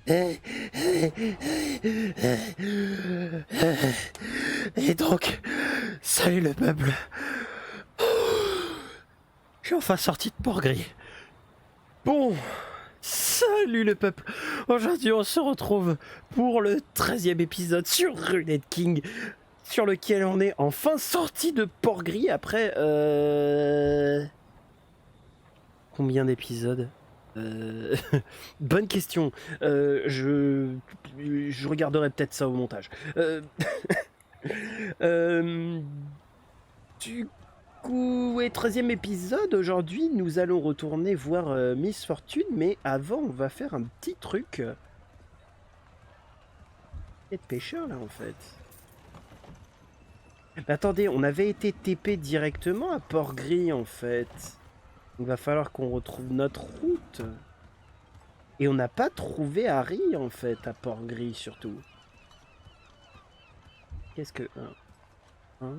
Et donc, salut le peuple. Je suis enfin sorti de Port-Gris. Bon, salut le peuple. Aujourd'hui, on se retrouve pour le 13e épisode sur Runet King, sur lequel on est enfin sorti de Port-Gris après... Combien d'épisodes Bonne question. Je regarderai peut-être ça au montage. Du coup, ouais, 13e épisode. Aujourd'hui, nous allons retourner voir Miss Fortune, mais avant, on va faire un petit truc. Il y a de pêcheurs là en fait. Mais attendez, on avait été TP directement à Port-Gris en fait. Il va falloir qu'on retrouve notre route. Et on n'a pas trouvé Harry en fait à Port-Gris surtout. Qu'est-ce que... 1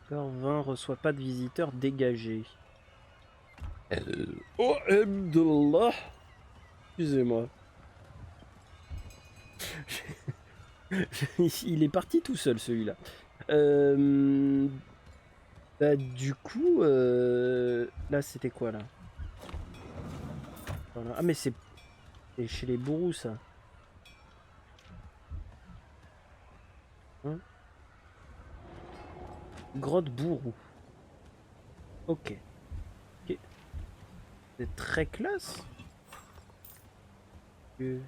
Encore 20 reçoit pas de visiteurs dégagés. Oh, Abdullah. Excusez-moi. Il est parti tout seul celui-là. Bah, du coup, là c'était quoi là? Voilà. Ah mais c'est chez les bourreaux ça. Hein, grotte bourreau. Ok. Ok. C'est très classe. C'est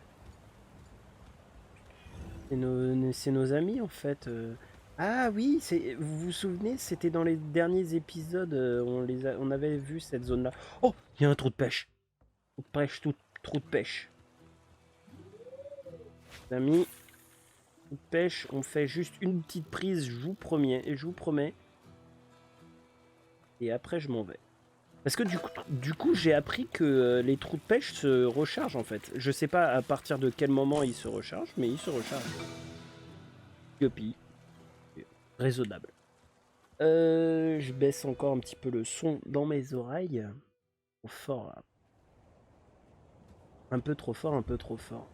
nos amis en fait. Ah oui, vous vous souvenez, c'était dans les derniers épisodes, on avait vu cette zone-là. Oh, il y a un trou de pêche. Trou de pêche. Les amis, trou de pêche, on fait juste une petite prise, je vous promets. Et après, je m'en vais. Parce que du coup j'ai appris que les trous de pêche se rechargent en fait. Je sais pas à partir de quel moment ils se rechargent, mais ils se rechargent. Yopi. Raisonnable. Je baisse encore un petit peu le son dans mes oreilles. Trop fort là. Un peu trop fort, un peu trop fort.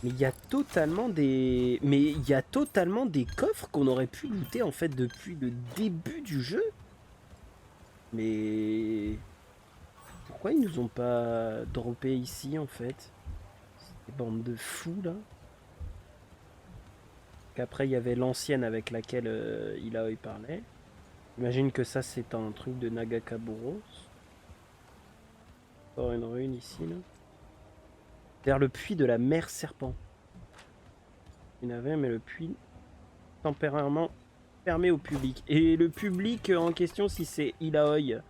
Mais il y a totalement des... Mais il y a totalement des coffres qu'on aurait pu looter en fait depuis le début du jeu. Mais... Pourquoi ils nous ont pas droppé ici en fait? Ces bandes de fous là. Qu'après il y avait l'ancienne avec laquelle il parlait. J'imagine que ça c'est un truc de Nagakaburo. Encore une rune ici là. Vers le puits de la mer serpent. Il y en avait, mais le puits temporairement fermé au public. Et le public en question, si c'est Ilaoi.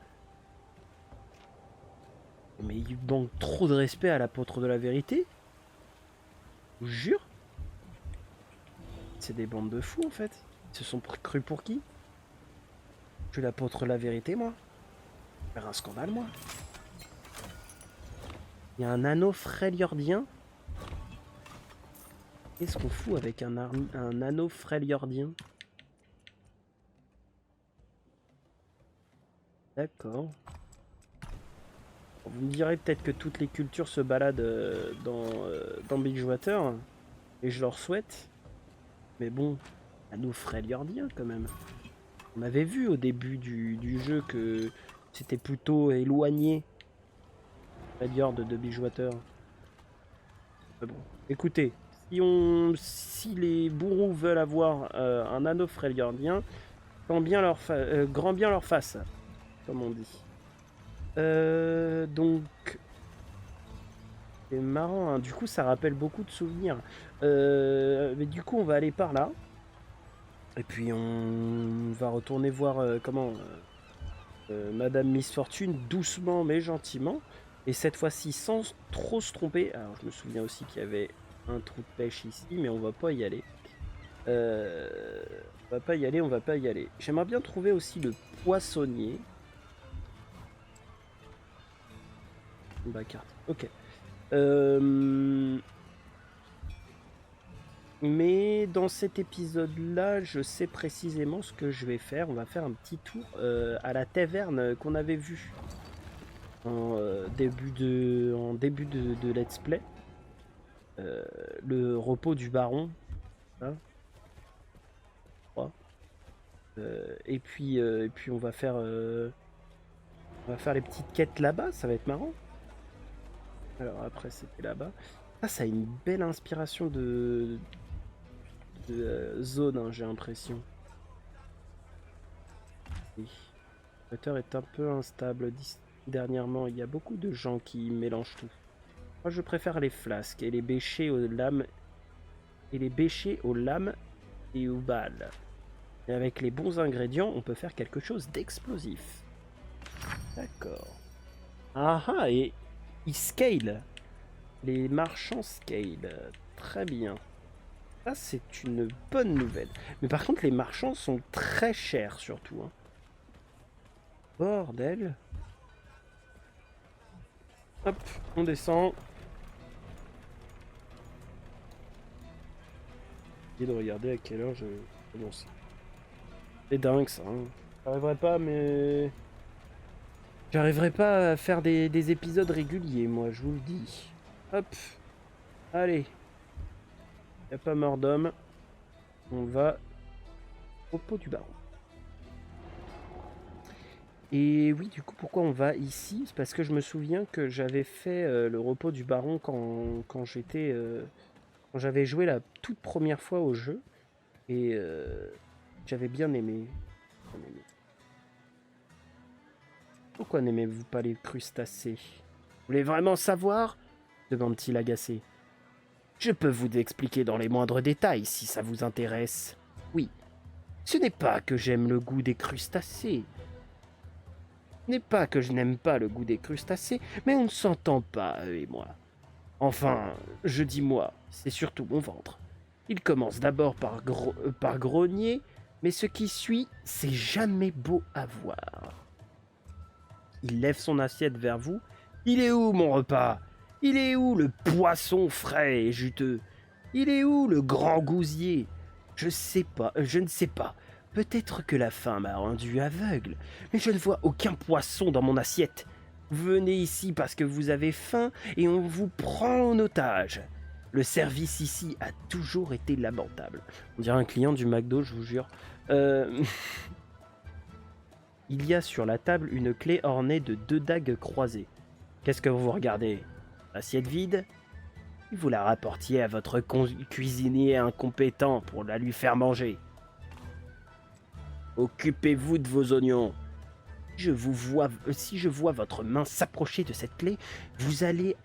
Mais il manque trop de respect à l'apôtre de la vérité. Je vous jure. C'est des bandes de fous en fait. Ils se sont crus pour qui? Je suis l'apôtre de la vérité, moi. Faire un scandale, moi. Il y a un anneau fréliordien. Qu'est-ce qu'on fout avec un anneau fréliordien? D'accord. Vous me direz peut-être que toutes les cultures se baladent dans Bridgewater, et je leur souhaite. Mais bon, anneau fréliordien quand même. On avait vu au début du jeu que c'était plutôt éloigné, Freljord de Bridgewater. Mais bon, écoutez, si les bourreaux veulent avoir un anneau fréliordien, grand bien leur face, comme on dit. Donc, c'est marrant, hein. Du coup ça rappelle beaucoup de souvenirs. Mais du coup on va aller par là. Et puis on va retourner voir Madame Miss Fortune, doucement mais gentiment. Et cette fois-ci sans trop se tromper. Alors je me souviens aussi qu'il y avait un trou de pêche ici, mais on va pas y aller. On va pas y aller. J'aimerais bien trouver aussi le poissonnier. Bah carte. Ok. Mais dans cet épisode-là, je sais précisément ce que je vais faire. On va faire un petit tour à la taverne qu'on avait vue. en début de let's play. Le repos du baron, hein, je crois. Et puis on va faire les petites quêtes là-bas, ça va être marrant. Alors après c'était là-bas. Ah, ça a une belle inspiration de zone, hein, j'ai l'impression. Oui. Twitter est un peu instable dernièrement. Il y a beaucoup de gens qui mélangent tout. Moi, je préfère les flasques et les bêchers aux lames et aux balles. Et avec les bons ingrédients, on peut faire quelque chose d'explosif. D'accord. Ah ah, et ils scale. Les marchands scale. Très bien. Ça, c'est une bonne nouvelle. Mais par contre, les marchands sont très chers, surtout. Hein. Bordel. Hop, on descend. Et de regarder à quelle heure je commence. C'est dingue ça. Hein. J'arriverai pas, mais... J'arriverai pas à faire des épisodes réguliers, moi, je vous le dis. Hop. Allez. Y a pas mort d'homme. On va au pot du baron. Et oui, du coup, pourquoi on va ici? C'est parce que je me souviens que j'avais fait le repos du baron quand j'avais joué la toute première fois au jeu. Et j'avais bien aimé. Pourquoi n'aimez-vous pas les crustacés? Vous voulez vraiment savoir? Demande-t-il agacé. Je peux vous expliquer dans les moindres détails si ça vous intéresse. Oui, ce n'est pas que j'aime le goût des crustacés. Ce n'est pas que je n'aime pas le goût des crustacés, mais on ne s'entend pas, eux et moi. Enfin, je dis moi, c'est surtout mon ventre. Il commence d'abord par grogner, mais ce qui suit, c'est jamais beau à voir. Il lève son assiette vers vous. Il est où mon repas? Il est où le poisson frais et juteux? Il est où le grand gousier? Je ne sais pas. Peut-être que la faim m'a rendu aveugle, mais je ne vois aucun poisson dans mon assiette. Venez ici parce que vous avez faim et on vous prend en otage. Le service ici a toujours été lamentable. On dirait un client du McDo, je vous jure. Il y a sur la table une clé ornée de 2 dagues croisées. Qu'est-ce que vous regardez? Assiette vide? Vous la rapportiez à votre cuisinier incompétent pour la lui faire manger. Occupez-vous de vos oignons. Si je vois votre main s'approcher de cette clé, vous allez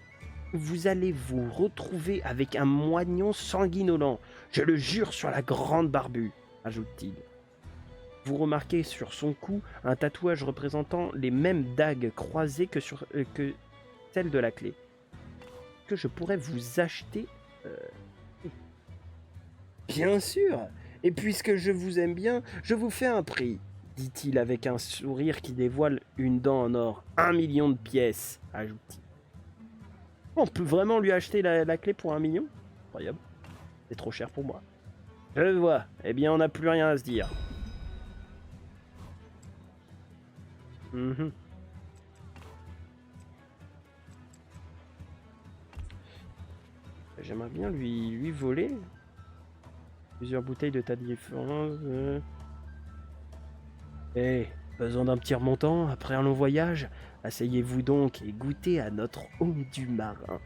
vous retrouver avec un moignon sanguinolent. Je le jure sur la grande barbue, ajoute-t-il. Vous remarquez sur son cou un tatouage représentant les mêmes dagues croisées que celle de la clé. Que je pourrais vous acheter Bien sûr. Et puisque je vous aime bien, je vous fais un prix, dit-il avec un sourire qui dévoile une dent en or. 1 million de pièces, ajoute-t-il. On peut vraiment lui acheter la clé pour 1 million? Incroyable. C'est trop cher pour moi. Je le vois. Eh bien, on n'a plus rien à se dire. J'aimerais bien lui voler. Plusieurs bouteilles de tas différents. Besoin d'un petit remontant après un long voyage? Asseyez-vous donc et goûtez à notre eau du marin,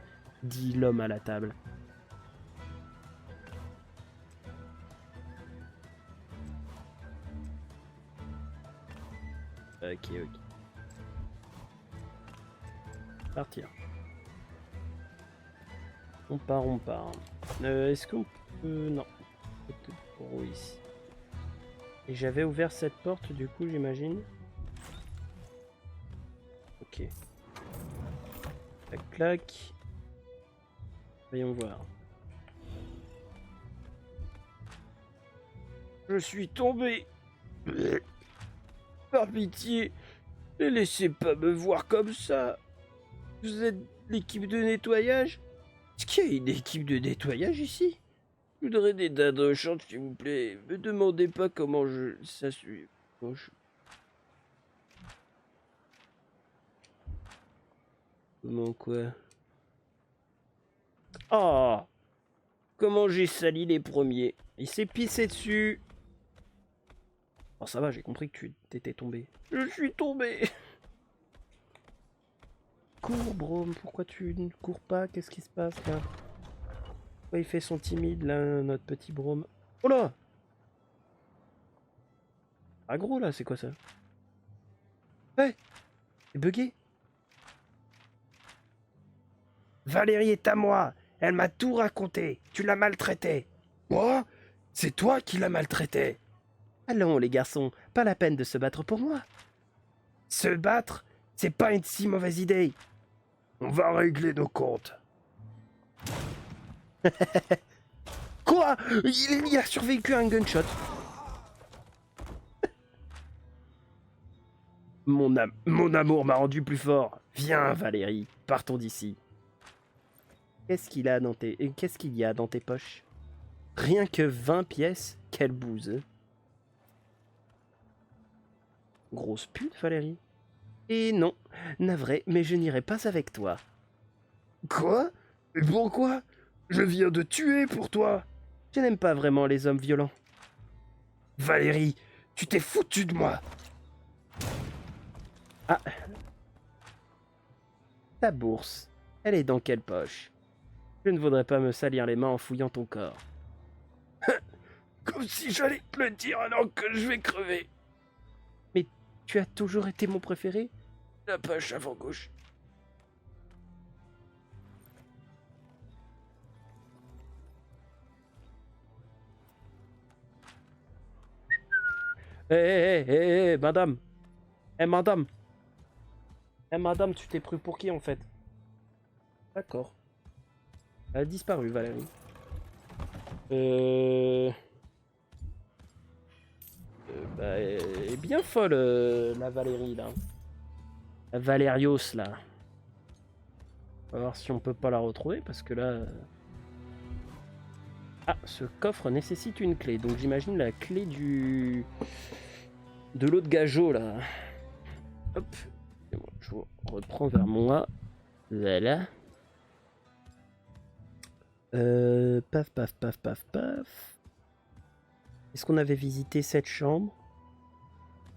dit l'homme à la table. Ok. Partir. On part. Est-ce qu'on peut... Non. Peut-être pour ici. Et j'avais ouvert cette porte du coup, j'imagine. Ok. Clac, clac. Voyons voir. Je suis tombé. Par pitié, ne laissez pas me voir comme ça. Vous êtes l'équipe de nettoyage? Est-ce qu'il y a une équipe de nettoyage ici? Je voudrais des dindons chantes, s'il vous plaît. Me demandez pas comment ça suit. Ok. Comment quoi? Oh! Comment j'ai sali les premiers? Il s'est pissé dessus. Oh ça va, j'ai compris que tu t'étais tombé. Je suis tombé. Cours, Brome, pourquoi tu ne cours pas? Qu'est-ce qui se passe là? Pourquoi il fait son timide là, notre petit Brome? Oh là! Ah gros là, c'est quoi ça? Ouais! C'est bugué! Valérie est à moi! Elle m'a tout raconté! Tu l'as maltraitée! Quoi? C'est toi qui l'as maltraitée! Allons les garçons, pas la peine de se battre pour moi! Se battre? C'est pas une si mauvaise idée! On va régler nos comptes! Quoi? Il y a survécu à un gunshot! Mon amour m'a rendu plus fort. Viens, Valérie, partons d'ici. Qu'est-ce qu'il y a dans tes poches? Rien que 20 pièces? Quelle bouse. Grosse pute, Valérie. Et non, navré, mais je n'irai pas avec toi. Quoi? Et pourquoi? Je viens de tuer pour toi. Je n'aime pas vraiment les hommes violents. Valérie, tu t'es foutu de moi. Ah. Ta bourse, elle est dans quelle poche? Je ne voudrais pas me salir les mains en fouillant ton corps. Comme si j'allais te le dire alors que je vais crever. Mais tu as toujours été mon préféré? La poche avant gauche. Hé, madame. Hé, madame. Hé, madame, tu t'es pris pour qui en fait? D'accord. Elle a disparu, Valérie. Bah, elle est bien folle, la Valérie, là. La Valérios, là. On va voir si on peut pas la retrouver, parce que là... Ah, ce coffre nécessite une clé. Donc j'imagine la clé du... de l'autre gageot, là. Hop. Bon, je reprends vers moi. Voilà. Paf, paf, paf, paf, paf. Est-ce qu'on avait visité cette chambre?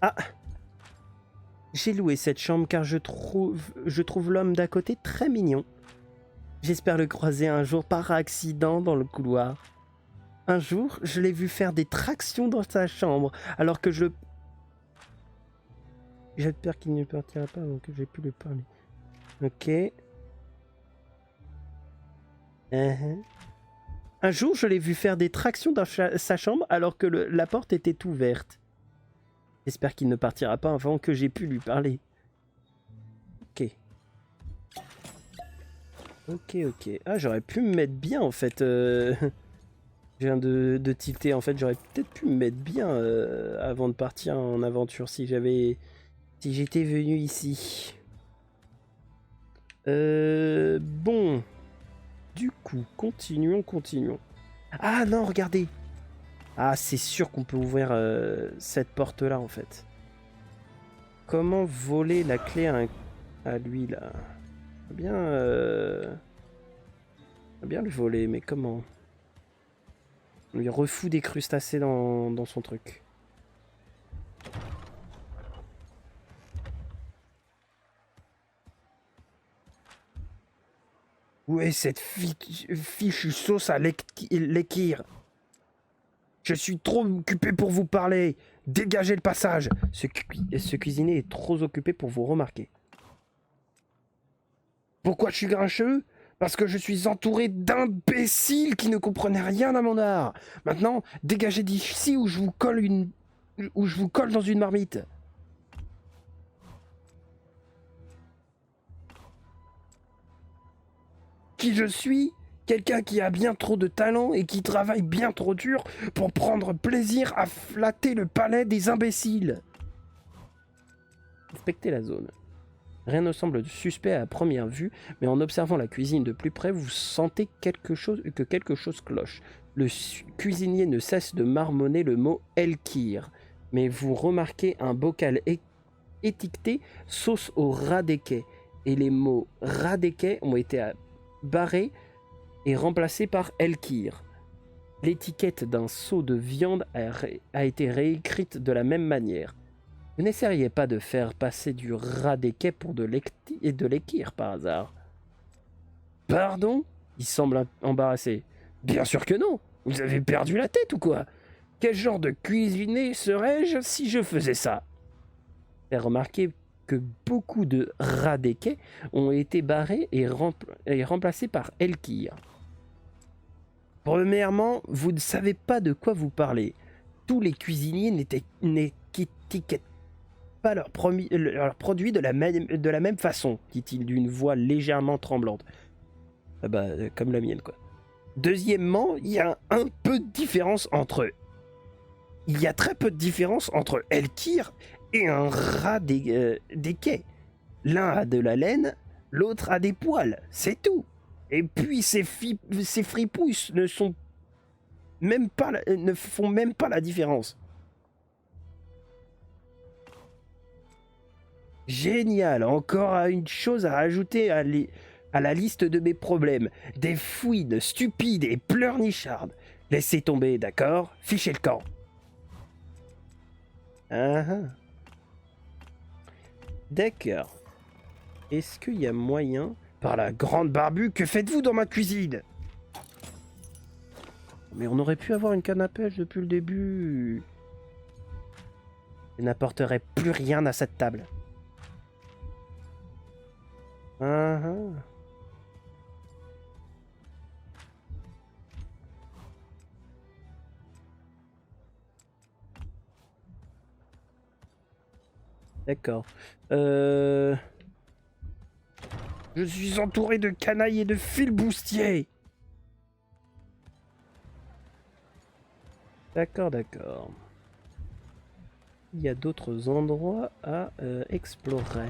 Ah! J'ai loué cette chambre car je trouve l'homme d'à côté très mignon. J'espère le croiser un jour par accident dans le couloir. Un jour, je l'ai vu faire des tractions dans sa chambre alors que je... J'espère qu'il ne partira pas avant que j'ai pu lui parler. Ok. Un jour, je l'ai vu faire des tractions dans sa chambre alors que la porte était ouverte. J'espère qu'il ne partira pas avant que j'ai pu lui parler. Ok. Ok. Ah, j'aurais pu me mettre bien en fait. Je viens de tilter. En fait, j'aurais peut-être pu me mettre bien avant de partir en aventure si j'étais venu ici. Bon. Du coup, continuons. Ah non, regardez. Ah, c'est sûr qu'on peut ouvrir cette porte-là, en fait. Comment voler la clé à lui, là? Bien le voler, mais comment? On lui refout des crustacés dans son truc. Où est cette fichue sauce à l'équire? Je suis trop occupé pour vous parler. Dégagez le passage. Ce cuisinier est trop occupé pour vous remarquer. Pourquoi je suis grincheux? Parce que je suis entouré d'imbéciles qui ne comprenaient rien à mon art. Maintenant, dégagez d'ici ou je vous colle dans une marmite. Qui je suis? Quelqu'un qui a bien trop de talent et qui travaille bien trop dur pour prendre plaisir à flatter le palais des imbéciles. Inspectez la zone. Rien ne semble suspect à première vue, mais en observant la cuisine de plus près, vous sentez que quelque chose cloche. Le cuisinier ne cesse de marmonner le mot Elkir, mais vous remarquez un bocal étiqueté sauce au ras des quais. et les mots Radeke ont été barrés et remplacés par Elkir. L'étiquette d'un seau de viande a été réécrite de la même manière. Vous n'essayeriez pas de faire passer du Radeke pour de l'Ekir par hasard? Pardon? Il semble embarrassé. Bien sûr que non. Vous avez perdu la tête ou quoi? Quel genre de cuisinier serais-je si je faisais ça? Faire remarquer que beaucoup de Radeke ont été barrés et remplacés par Elkir. Premièrement, vous ne savez pas de quoi vous parlez. Tous les cuisiniers n'étiquettent pas leurs produits de la même façon, dit-il d'une voix légèrement tremblante. Comme la mienne, quoi. Deuxièmement, il y a un peu de différence entre eux. Il y a très peu de différence entre Elkir et un rat des quais. L'un a de la laine, l'autre a des poils, c'est tout. Et puis ces fripouilles ne font même pas la différence. Génial, encore une chose à ajouter à la liste de mes problèmes. Des fouines stupides et pleurnichardes. Laissez tomber, d'accord? Fichez le camp. D'accord. Est-ce qu'il y a moyen... Par la grande barbue, que faites-vous dans ma cuisine? Mais on aurait pu avoir une canne à pêche depuis le début. Je n'apporterai plus rien à cette table. D'accord. Je suis entouré de canailles et de filiboustiers. D'accord. Il y a d'autres endroits à explorer.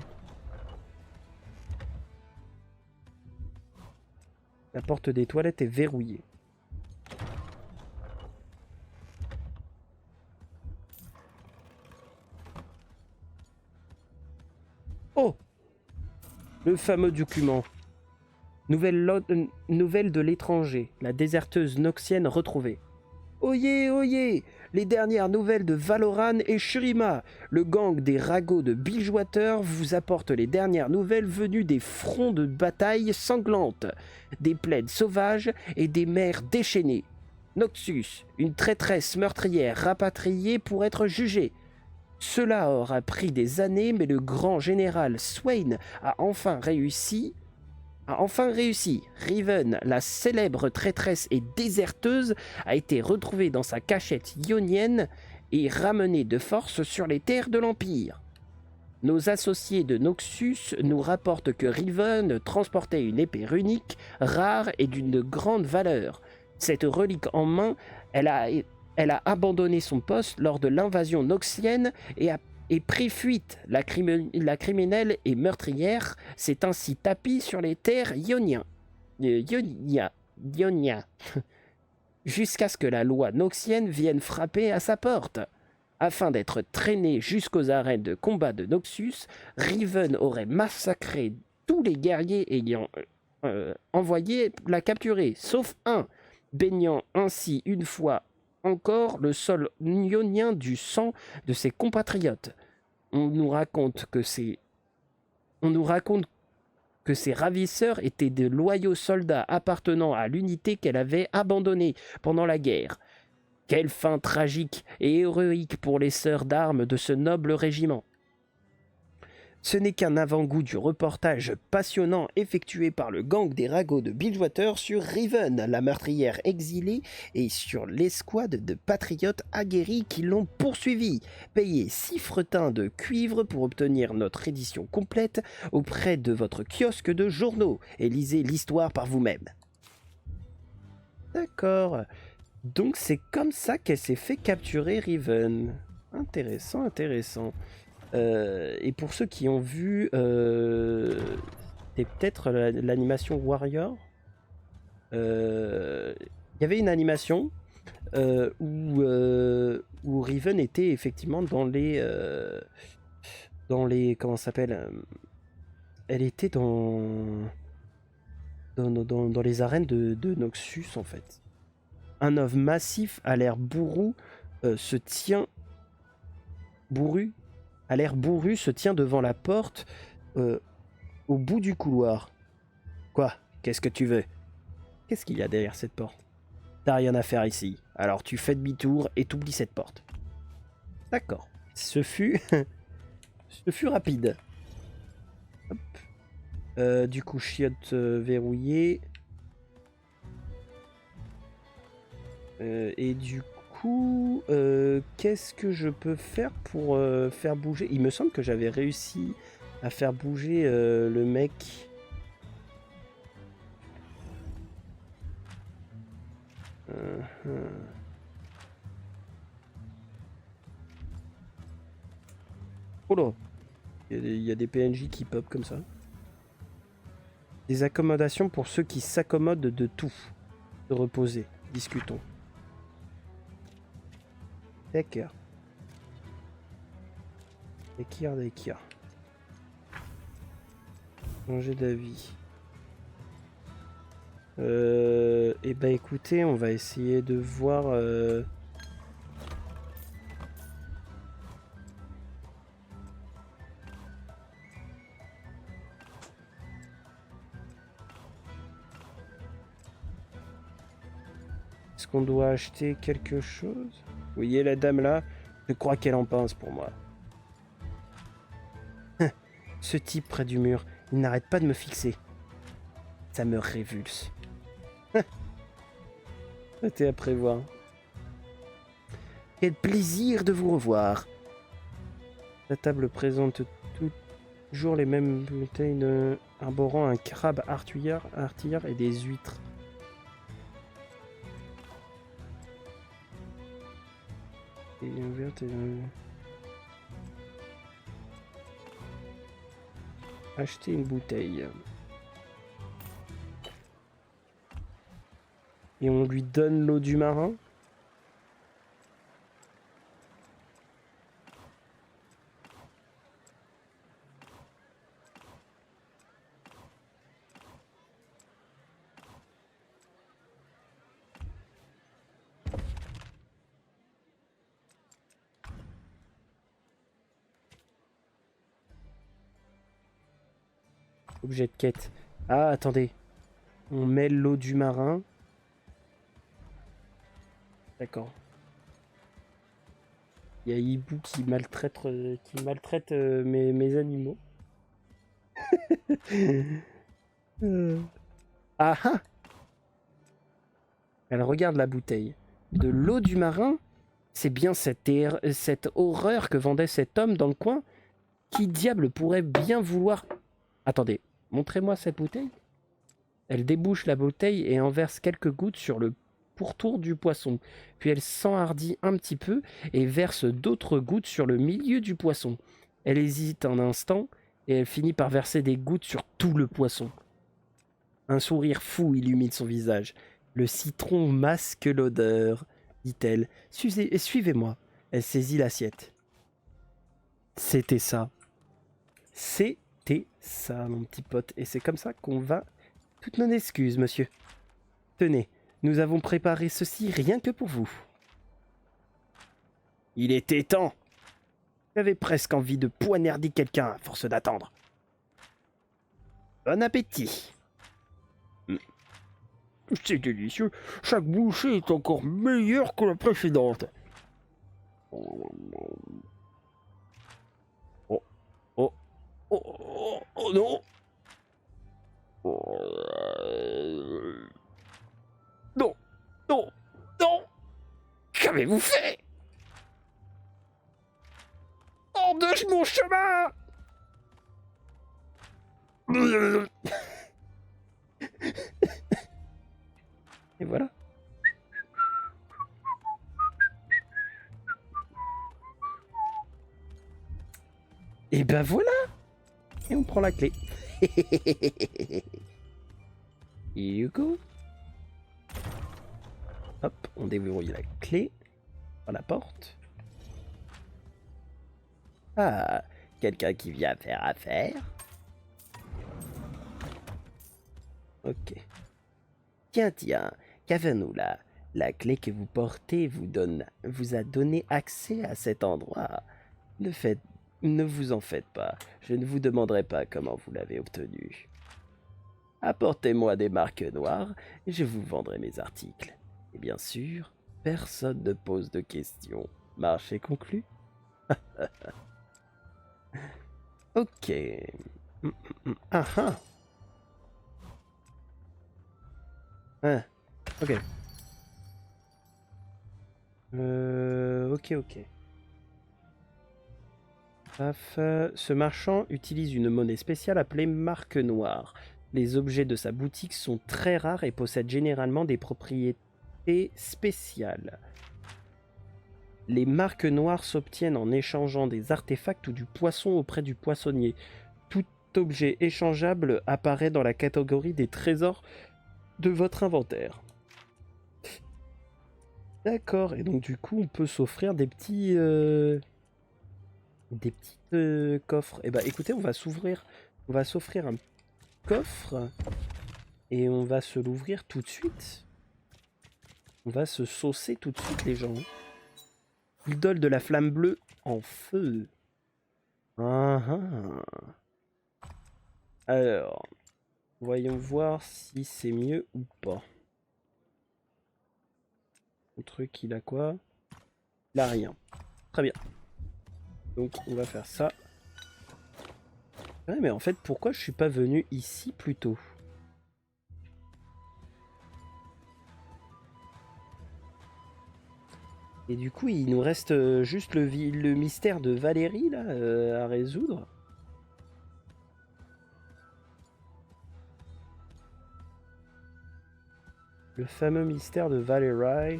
La porte des toilettes est verrouillée. Oh! Le fameux document. Nouvelle de l'étranger. La déserteuse noxienne retrouvée. Oyez! Les dernières nouvelles de Valoran et Shurima. Le gang des ragots de Bilgewater vous apporte les dernières nouvelles venues des fronts de bataille sanglantes, des plaines sauvages et des mers déchaînées. Noxus, une traîtresse meurtrière rapatriée pour être jugée. Cela aura pris des années, mais le grand général Swain a enfin réussi. Riven, la célèbre traîtresse et déserteuse, a été retrouvée dans sa cachette ionienne et ramenée de force sur les terres de l'Empire. Nos associés de Noxus nous rapportent que Riven transportait une épée runique, rare et d'une grande valeur. Cette relique en main, elle a abandonné son poste lors de l'invasion noxienne et pris fuite. La criminelle et meurtrière s'est ainsi tapie sur les terres Ionia. Jusqu'à ce que la loi noxienne vienne frapper à sa porte. Afin d'être traîné jusqu'aux arènes de combat de Noxus, Riven aurait massacré tous les guerriers ayant envoyé la capturer, sauf un, baignant ainsi une fois encore le sol ionien du sang de ses compatriotes. On nous raconte que ces ravisseurs étaient de loyaux soldats appartenant à l'unité qu'elle avait abandonnée pendant la guerre. Quelle fin tragique et héroïque pour les sœurs d'armes de ce noble régiment. Ce n'est qu'un avant-goût du reportage passionnant effectué par le gang des ragots de Bilgewater sur Riven, la meurtrière exilée, et sur l'escouade de patriotes aguerris qui l'ont poursuivi. Payez 6 fretins de cuivre pour obtenir notre édition complète auprès de votre kiosque de journaux et lisez l'histoire par vous-même. D'accord. Donc c'est comme ça qu'elle s'est fait capturer Riven. Intéressant. Et pour ceux qui ont vu, c'est peut-être l'animation Warrior. Il y avait une animation où Riven était effectivement dans les comment ça s'appelle, elle était dans les arènes de Noxus, en fait. Un œuf massif à l'air bourru se tient... Bourru à l'air bourru se tient devant la porte au bout du couloir. Quoi? Qu'est-ce que tu veux? Qu'est-ce qu'il y a derrière cette porte? T'as rien à faire ici. Alors tu fais demi-tour et t'oublies cette porte. D'accord. Ce fut... Ce fut rapide. Hop. Du coup, chiotte verrouillée. Et du coup, qu'est-ce que je peux faire pour faire bouger? Il me semble que j'avais réussi à faire bouger le mec. Oh là! Il y a des PNJ qui pop comme ça. Des accommodations pour ceux qui s'accommodent de tout. Se reposer. Discutons. D'accord. D'accord. Changer d'avis. Et ben écoutez, on va essayer de voir... Est-ce qu'on doit acheter quelque chose? Vous voyez la dame là? Je crois qu'elle en pense pour moi. Ce type près du mur, il n'arrête pas de me fixer. Ça me révulse. C'était à prévoir. Quel plaisir de vous revoir. La table présente toujours les mêmes bouteilles arborant un crabe artilleur et des huîtres. Et ouverte acheter une bouteille. Et on lui donne l'eau du marin. Objet de quête. Ah, attendez. On met l'eau du marin. D'accord. Il y a Hibou qui maltraite mes animaux. Ah ah! Elle regarde la bouteille. De l'eau du marin? C'est bien cette horreur que vendait cet homme dans le coin? Qui diable pourrait bien vouloir... Attendez, montrez-moi cette bouteille. Elle débouche la bouteille et en verse quelques gouttes sur le pourtour du poisson. Puis elle s'enhardit un petit peu et verse d'autres gouttes sur le milieu du poisson. Elle hésite un instant et elle finit par verser des gouttes sur tout le poisson. Un sourire fou illumine son visage. Le citron masque l'odeur, dit-elle. Suivez-moi. Elle saisit l'assiette. C'était ça. C'était ça, mon petit pote. Et c'est comme ça qu'on va... Toutes nos excuses, monsieur. Tenez, nous avons préparé ceci rien que pour vous. Il était temps. J'avais presque envie de poignarder quelqu'un à force d'attendre. Bon appétit. C'est délicieux. Chaque bouchée est encore meilleure que la précédente. Oh, oh, oh, oh, oh non. Non, non, non. Qu'avez-vous fait? Hors de mon chemin. Et voilà. Et ben voilà. Et on prend la clé. Here you go. Hop, on déverrouille la clé dans la porte. Ah, quelqu'un qui vient faire affaire. Ok. Tiens, tiens, qu'avons-nous là? La clé que vous portez vous a donné accès à cet endroit. Ne faites, ne vous en faites pas. Je ne vous demanderai pas comment vous l'avez obtenu. Apportez-moi des marques noires et je vous vendrai mes articles. Et bien sûr, personne ne pose de questions. Marché conclu? Ok. Ah ah. Ah, ok. Ok. Paf. Ce marchand utilise une monnaie spéciale appelée marque noire. Les objets de sa boutique sont très rares et possèdent généralement des propriétés spéciales. Les marques noires s'obtiennent en échangeant des artefacts ou du poisson auprès du poissonnier. Tout objet échangeable apparaît dans la catégorie des trésors de votre inventaire. D'accord, et donc du coup on peut s'offrir des petits coffres. Et bah écoutez, on va s'offrir un coffre et on va se l'ouvrir tout de suite. On va se saucer tout de suite les gens. Idole de la flamme bleue en feu. Ah ah. Alors, voyons voir si c'est mieux ou pas. Le truc, il a quoi? Il a rien. Très bien. Donc, on va faire ça. Ouais, mais en fait, pourquoi je suis pas venu ici plus tôt? Et du coup, il nous reste juste le mystère de Valérie, là, à résoudre. Le fameux mystère de Valérie.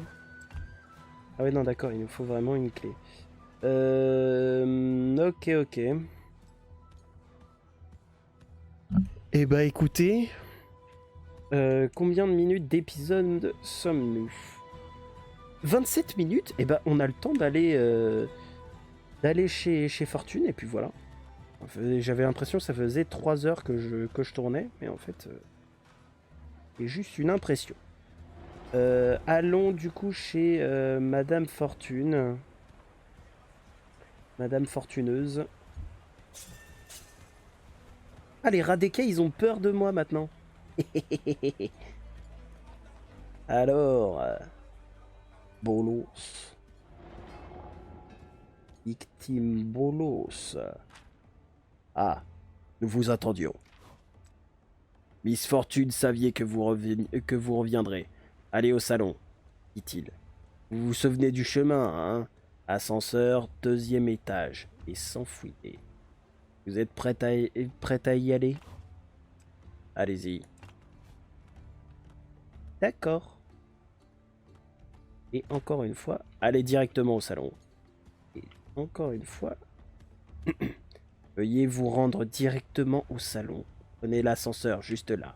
Ah ouais, non, d'accord, il nous faut vraiment une clé. Ok. Eh bah écoutez, combien de minutes d'épisode sommes-nous? 27 minutes. Eh bah on a le temps d'aller chez Fortune et puis voilà. J'avais l'impression que ça faisait 3 heures que je tournais, mais en fait, c'est juste une impression. Allons du coup chez Madame Fortune. Madame Fortuneuse. Ah, les Radekais, ils ont peur de moi maintenant. Alors, Bolos. Victime Bolos. Ah, nous vous attendions. Miss Fortune saviez que vous reviendrez. Allez au salon, dit-il. Vous vous souvenez du chemin, hein? Ascenseur, 2e étage, et s'enfuir. Vous êtes prête à y aller? Allez-y. D'accord. Et encore une fois, allez directement au salon. Et encore une fois, veuillez vous rendre directement au salon. Prenez l'ascenseur juste là.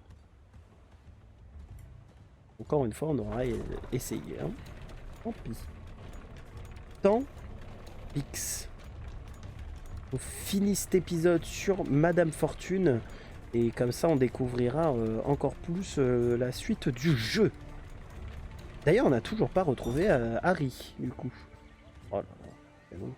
Encore une fois, on aura essayé. Hein. Tant pis. Tant pis. On finit cet épisode sur Madame Fortune. Et comme ça, on découvrira encore plus la suite du jeu. D'ailleurs, on n'a toujours pas retrouvé Harry, du coup. Oh là là, c'est bon.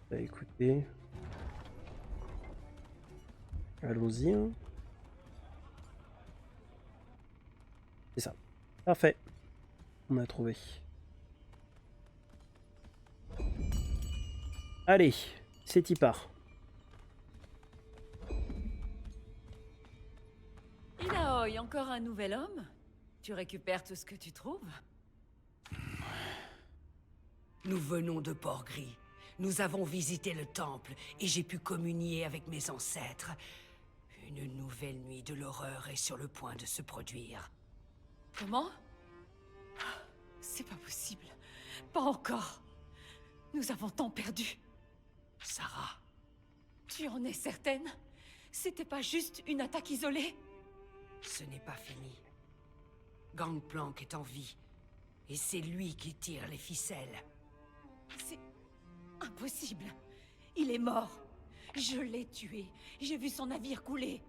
Bah écoutez. Allons-y. Hein. C'est ça. Parfait. On a trouvé. Allez, c'est y part. Inaoi, encore un nouvel homme? Tu récupères tout ce que tu trouves? Nous venons de Port-Gris. Nous avons visité le temple et j'ai pu communier avec mes ancêtres. Une nouvelle nuit de l'horreur est sur le point de se produire. Comment? C'est pas possible. Pas encore. Nous avons tant perdu. Sarah. Tu en es certaine? C'était pas juste une attaque isolée? Ce n'est pas fini. Gangplank est en vie. Et c'est lui qui tire les ficelles. C'est impossible. Il est mort. Je l'ai tué. J'ai vu son navire couler.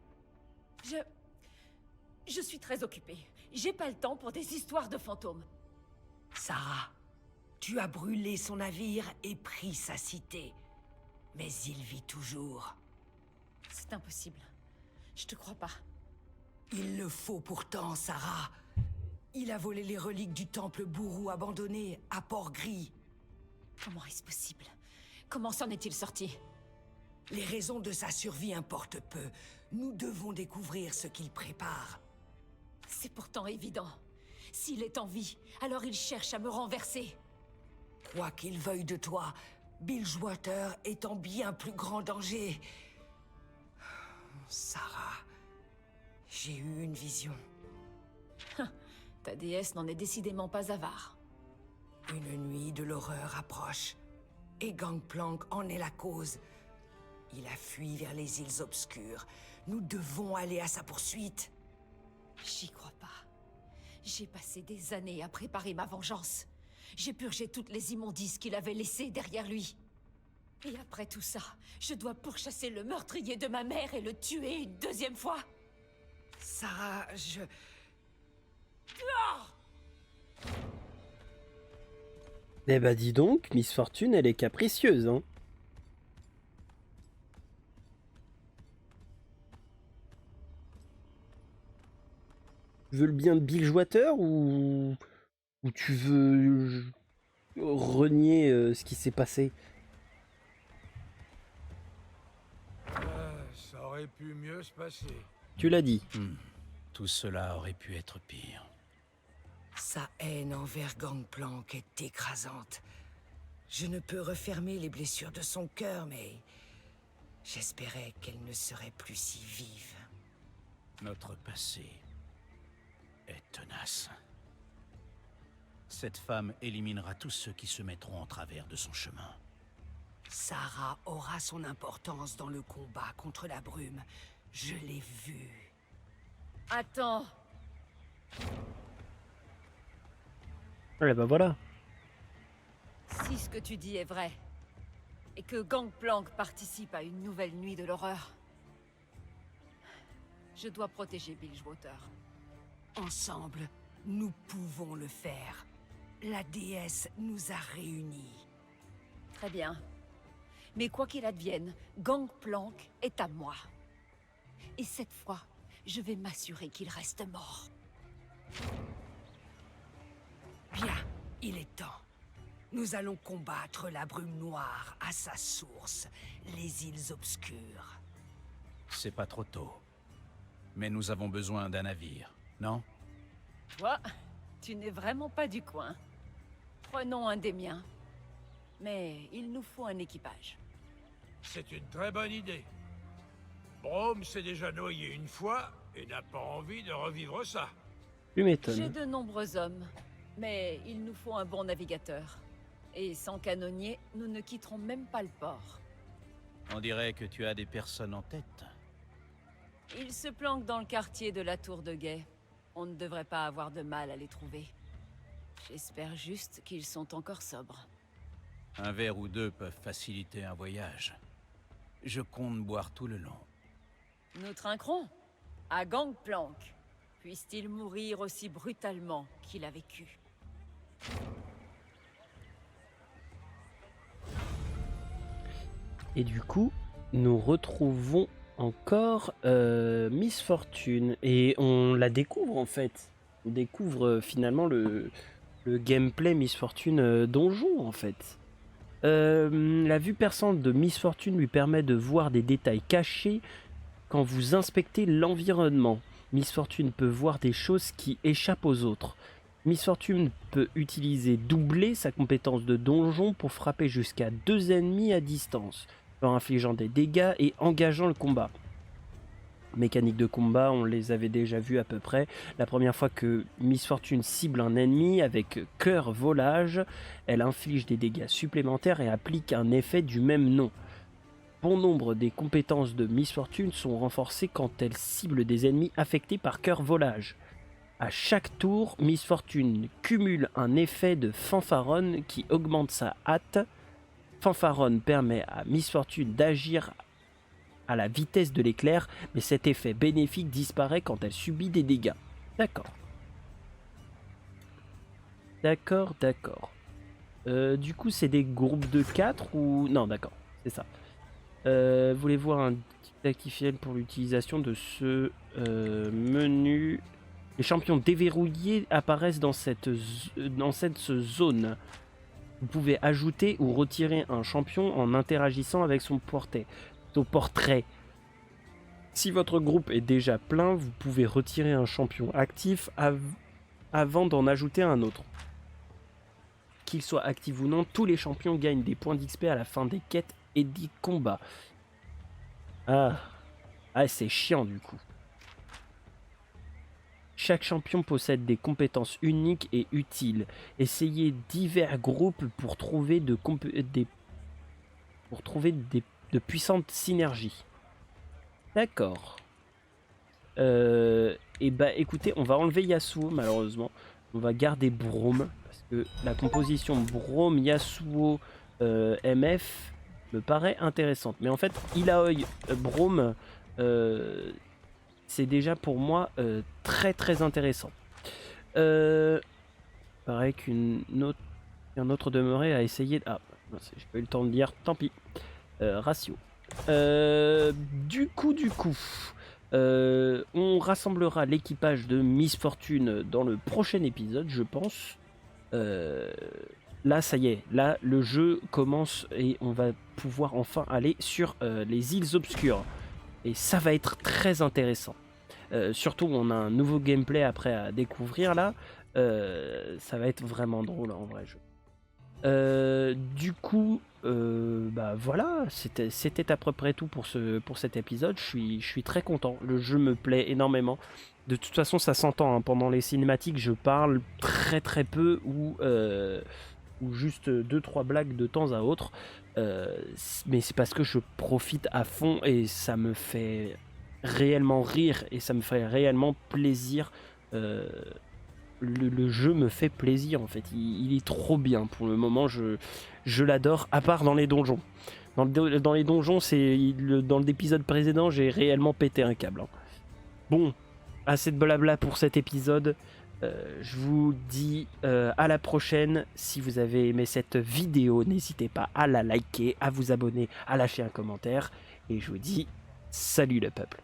Je suis très occupée. J'ai pas le temps pour des histoires de fantômes. Sarah, tu as brûlé son navire et pris sa cité. Mais il vit toujours. C'est impossible. Je te crois pas. Il le faut pourtant, Sarah. Il a volé les reliques du temple Bourou abandonné à Port-Gris. Comment est-ce possible? Comment s'en est-il sorti? Les raisons de sa survie importent peu. Nous devons découvrir ce qu'il prépare. C'est pourtant évident. S'il est en vie, alors il cherche à me renverser. Quoi qu'il veuille de toi, Bilgewater est en bien plus grand danger. Sarah, j'ai eu une vision. Ta déesse n'en est décidément pas avare. Une nuit de l'horreur approche, et Gangplank en est la cause. Il a fui vers les îles obscures. Nous devons aller à sa poursuite. J'y crois pas. J'ai passé des années à préparer ma vengeance. J'ai purgé toutes les immondices qu'il avait laissées derrière lui. Et après tout ça, je dois pourchasser le meurtrier de ma mère et le tuer une deuxième fois. Sarah, Eh bah dis donc, Miss Fortune, elle est capricieuse, hein. Tu veux le bien de Bilgewater ou tu veux renier ce qui s'est passé? Ça aurait pu mieux se passer. Tu l'as dit. Tout cela aurait pu être pire. Sa haine envers Gangplank est écrasante. Je ne peux refermer les blessures de son cœur, mais j'espérais qu'elle ne serait plus si vive. Notre passé est tenace. Cette femme éliminera tous ceux qui se mettront en travers de son chemin. Sarah aura son importance dans le combat contre la brume. Je l'ai vu. Attends. Ouais, bah voilà. Si ce que tu dis est vrai, et que Gangplank participe à une nouvelle nuit de l'horreur, je dois protéger Bilgewater. Ensemble, nous pouvons le faire. La déesse nous a réunis. Très bien. Mais quoi qu'il advienne, Gangplank est à moi. Et cette fois, je vais m'assurer qu'il reste mort. Bien, il est temps. Nous allons combattre la brume noire à sa source, les îles obscures. C'est pas trop tôt. Mais nous avons besoin d'un navire, non? Toi, tu n'es vraiment pas du coin. Prenons un des miens. Mais il nous faut un équipage. C'est une très bonne idée. Brome s'est déjà noyé une fois et n'a pas envie de revivre ça. Tu J'ai m'étonnes. de nombreux hommes, mais il nous faut un bon navigateur. Et sans canonnier, nous ne quitterons même pas le port. On dirait que tu as des personnes en tête. Ils se planquent dans le quartier de la Tour de Guet. On ne devrait pas avoir de mal à les trouver. J'espère juste qu'ils sont encore sobres. Un verre ou deux peuvent faciliter un voyage. Je compte boire tout le long. Nous trinquerons à Gangplank. Puisse-t-il mourir aussi brutalement qu'il a vécu. Et du coup, nous retrouvons encore Miss Fortune. Et on la découvre en fait. On découvre finalement le gameplay Miss Fortune donjon en fait. La vue perçante de Miss Fortune lui permet de voir des détails cachés quand vous inspectez l'environnement. Miss Fortune peut voir des choses qui échappent aux autres. Miss Fortune peut utiliser doubler sa compétence de donjon pour frapper jusqu'à 2 ennemis à distance, leur infligeant des dégâts et engageant le combat. Mécanique de combat, on les avait déjà vues à peu près. La première fois que Miss Fortune cible un ennemi avec cœur volage, elle inflige des dégâts supplémentaires et applique un effet du même nom. Bon nombre des compétences de Miss Fortune sont renforcées quand elle cible des ennemis affectés par cœur volage. À chaque tour, Miss Fortune cumule un effet de fanfaronne qui augmente sa hâte. Fanfaronne permet à Miss Fortune d'agir à la vitesse de l'éclair, mais cet effet bénéfique disparaît quand elle subit des dégâts. D'accord. D'accord. Du coup, c'est des groupes de 4 ou... Non, d'accord, c'est ça. Voulez voir un tactifiel pour l'utilisation de ce menu. Les champions déverrouillés apparaissent dans cette zone. Vous pouvez ajouter ou retirer un champion en interagissant avec son portrait. Si votre groupe est déjà plein, vous pouvez retirer un champion actif avant d'en ajouter un autre. Qu'il soit actif ou non, tous les champions gagnent des points d'XP à la fin des quêtes et des combats. Ah, c'est chiant du coup. Chaque champion possède des compétences uniques et utiles. Essayez divers groupes pour trouver de puissantes synergies. D'accord. Et bah écoutez, on va enlever Yasuo malheureusement. On va garder Braum parce que la composition Braum, Yasuo, MF me paraît intéressante. Mais en fait, Illaoi, Braum, c'est déjà pour moi très très intéressant. Pareil qu'un autre demeuré a essayé. Ah, j'ai pas eu le temps de lire, tant pis. Ratio. Du coup, on rassemblera l'équipage de Miss Fortune dans le prochain épisode, je pense. Là, ça y est, là, le jeu commence et on va pouvoir enfin aller sur les îles obscures. Et ça va être très intéressant. Surtout, on a un nouveau gameplay après à découvrir là. Ça va être vraiment drôle en vrai jeu. Bah voilà, c'était à peu près tout pour cet épisode. Je suis très content. Le jeu me plaît énormément. De toute façon, ça s'entend. Hein. Pendant les cinématiques, je parle très très peu ou juste 2-3 blagues de temps à autre. Mais c'est parce que je profite à fond et ça me fait réellement rire et ça me fait réellement plaisir. Le jeu me fait plaisir en fait, il est trop bien pour le moment, je l'adore, à part dans les donjons. Dans les donjons, dans l'épisode précédent, j'ai réellement pété un câble. Hein. Bon, assez de blabla pour cet épisode. Je vous dis à la prochaine. Si vous avez aimé cette vidéo, n'hésitez pas à la liker, à vous abonner, à lâcher un commentaire. Et je vous dis salut le peuple.